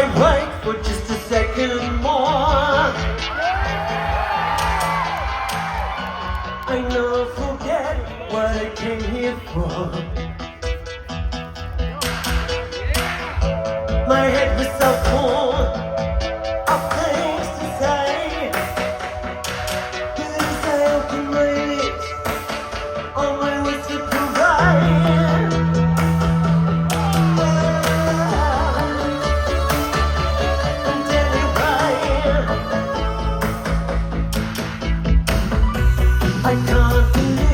I wait for just a second more. I never forget what I came here for. My head was so full of things to say, but as I opened my lips, all my words to provide. And anyway, I can't believe